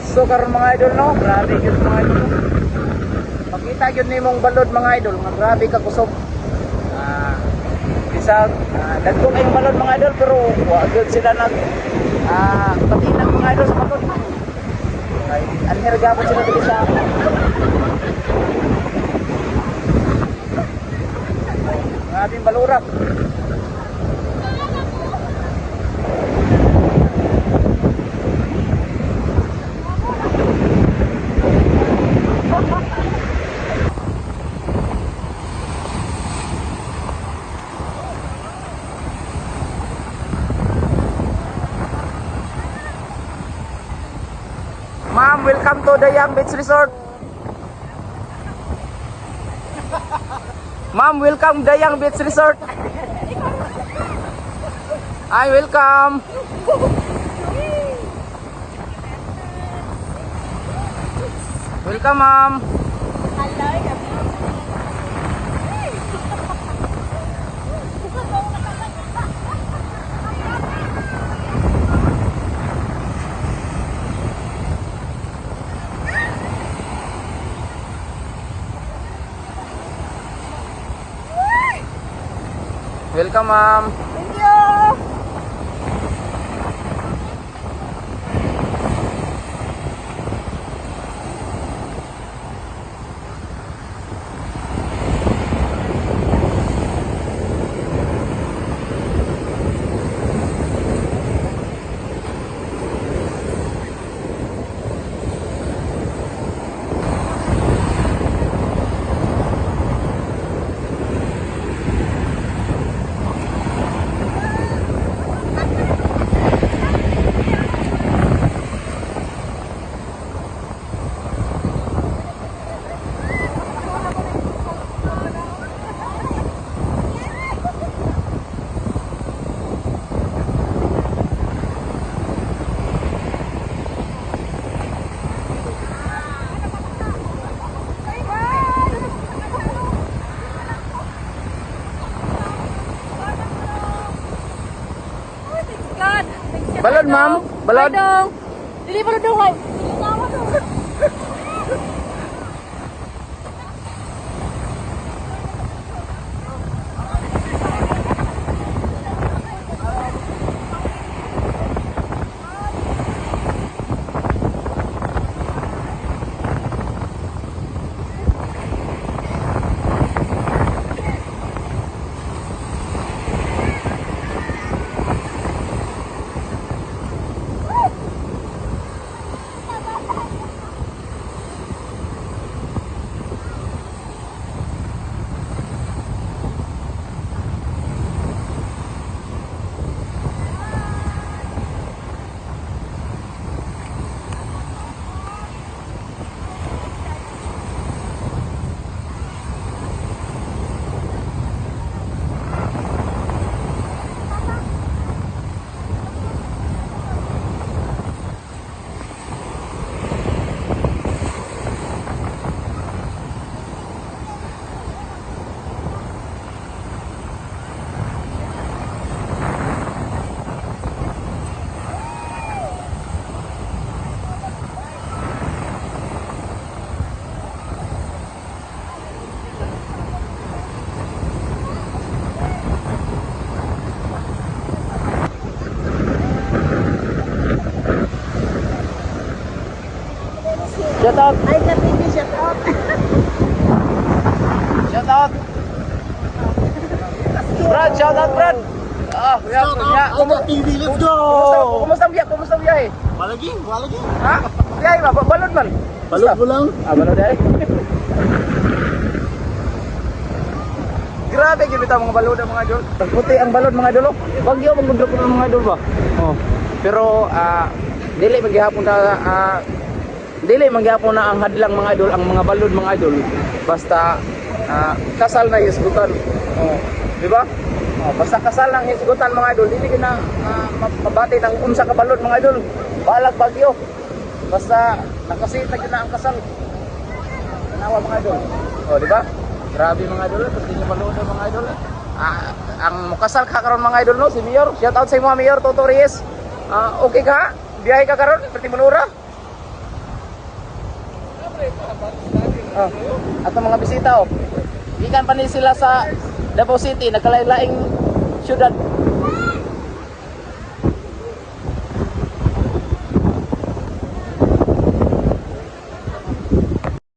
So karon mga idol no, grabe gyud mga idol. Makita gyud nimong balod mga idol, nga grabe ka kusog. Bisag dagko kayong balod mga idol pero wa gyud sila nag patinag mga idol sa balod. Ay anher gabon sila dito sa ating balurak. Ma'am, welcome to the Young Beach Resort. Ma'am, welcome the Young Beach Resort. Hi, welcome. Welcome, ma'am. Welcome, ma'am. Thank you. Balod, ma'am. Balod. Dong. Dili balod dong. Ay. Tawa dong. Shout out. Ay, kapindi, shout out. Shout out. Brad, shout out, Brad. Shout out Alga TV, let's go! Kumusta biyahe? Walagi. Ha? Biyahe ba? Balod man. Balog mo lang. Balod ay. Grabe gyud bitaw mga balod mga idol. Puti ang balod mga idol. Wag yo magudrop ng mga idol ba. Oh. Pero dili magyapon na dili magyapon na ang hadlang mga idol ang mga balod mga idol. Basta kasal na hisgutan. Oh, di ba? Oh, basta kasal lang hisgutan mga idol, dili na mabati ng unsa ka balod mga idol. Balag bagyo. Basta nakasita gyud na ang kasal. Tanawa mga idol. Oh, di ba? Grabe mga idol, pati niyo balod mga idol. Ang mukasal ka karon mga idol no, si Mayor. Shout out sa imo Mayor Toto Reyes. Okay ka? Biyahe ka karon pati Manura? Oh. Ato mga bisita oh. Gikan pa ni sila sa Davao City, nagkalain-laing syudad.